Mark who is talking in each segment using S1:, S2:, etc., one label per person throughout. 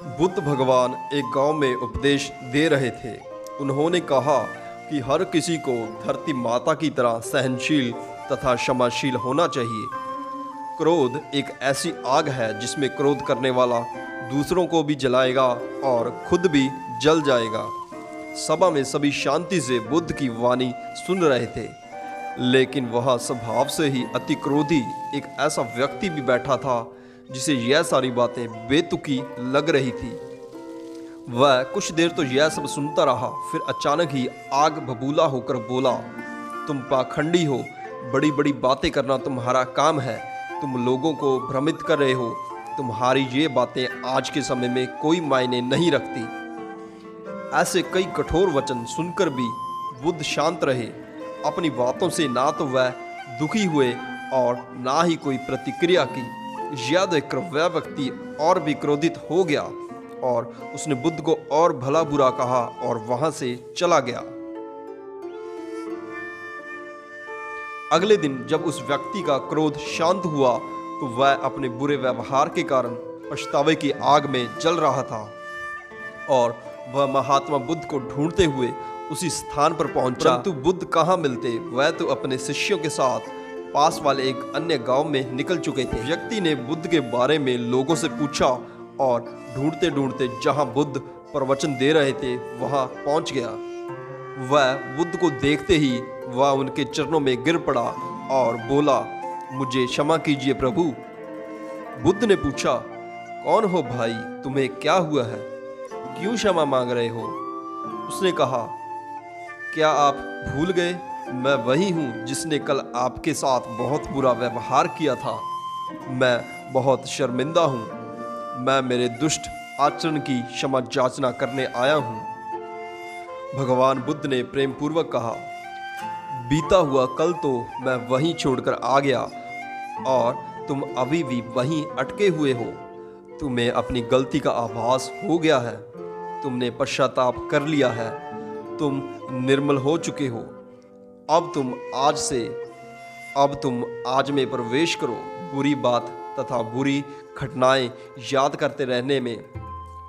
S1: बुद्ध भगवान एक गांव में उपदेश दे रहे थे। उन्होंने कहा कि हर किसी को धरती माता की तरह सहनशील तथा क्षमाशील होना चाहिए। क्रोध एक ऐसी आग है जिसमें क्रोध करने वाला दूसरों को भी जलाएगा और खुद भी जल जाएगा। सभा में सभी शांति से बुद्ध की वाणी सुन रहे थे, लेकिन वहाँ स्वभाव से ही अति क्रोधी एक ऐसा व्यक्ति भी बैठा था जिसे यह सारी बातें बेतुकी लग रही थी। वह कुछ देर तो यह सब सुनता रहा, फिर अचानक ही आग बबूला होकर बोला, तुम पाखंडी हो, बड़ी बड़ी बातें करना तुम्हारा काम है, तुम लोगों को भ्रमित कर रहे हो, तुम्हारी ये बातें आज के समय में कोई मायने नहीं रखती। ऐसे कई कठोर वचन सुनकर भी बुद्ध शांत रहे। अपनी बातों से ना तो वह दुखी हुए और ना ही कोई प्रतिक्रिया की। यह देखकर वह व्यक्ति और भी क्रोधित हो गया और उसने बुद्ध को और भला बुरा कहा और वहां से चला गया। अगले दिन जब उस व्यक्ति का क्रोध शांत हुआ तो वह अपने बुरे व्यवहार के कारण पछतावे की आग में जल रहा था और वह महात्मा बुद्ध को ढूंढते हुए उसी स्थान पर पहुंचा। परंतु बुद्ध कहाँ मिलते, वह तो अपने शिष्यों के साथ पास वाले एक अन्य गांव में निकल चुके थे। व्यक्ति ने बुद्ध के बारे में लोगों से पूछा और ढूंढते ढूंढते जहां बुद्ध प्रवचन दे रहे थे वहां पहुंच गया। वह बुद्ध को देखते ही वह उनके चरणों में गिर पड़ा और बोला, मुझे क्षमा कीजिए प्रभु। बुद्ध ने पूछा, कौन हो भाई, तुम्हें क्या हुआ है, क्यों क्षमा मांग रहे हो? उसने कहा, क्या आप भूल गए, मैं वही हूँ जिसने कल आपके साथ बहुत बुरा व्यवहार किया था। मैं बहुत शर्मिंदा हूँ, मैं मेरे दुष्ट आचरण की क्षमा याचना करने आया हूँ। भगवान बुद्ध ने प्रेम पूर्वक कहा, बीता हुआ कल तो मैं वहीं छोड़कर आ गया और तुम अभी भी वहीं अटके हुए हो। तुम्हें अपनी गलती का आभास हो गया है, तुमने पश्चाताप कर लिया है, तुम निर्मल हो चुके हो। अब तुम आज में प्रवेश करो। बुरी बात तथा बुरी घटनाएं याद करते रहने में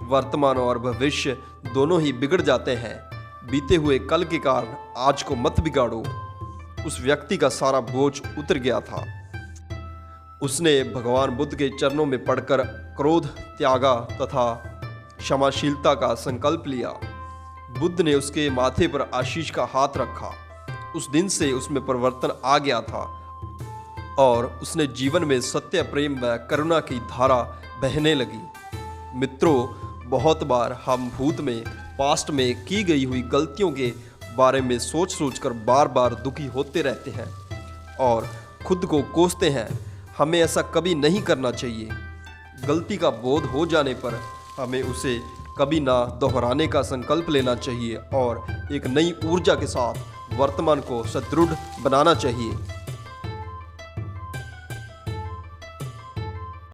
S1: वर्तमान और भविष्य दोनों ही बिगड़ जाते हैं। बीते हुए कल के कारण आज को मत बिगाड़ो। उस व्यक्ति का सारा बोझ उतर गया था। उसने भगवान बुद्ध के चरणों में पड़कर क्रोध त्यागा तथा क्षमाशीलता का संकल्प लिया। बुद्ध ने उसके माथे पर आशीष का हाथ रखा। उस दिन से उसमें परिवर्तन आ गया था और उसने जीवन में सत्य, प्रेम व करुणा की धारा बहने लगी। मित्रों, बहुत बार हम भूत में, पास्ट में की गई हुई गलतियों के बारे में सोच सोचकर बार बार दुखी होते रहते हैं और खुद को कोसते हैं। हमें ऐसा कभी नहीं करना चाहिए। गलती का बोध हो जाने पर हमें उसे कभी ना दोहराने का संकल्प लेना चाहिए और एक नई ऊर्जा के साथ वर्तमान को सुदृढ़ बनाना चाहिए।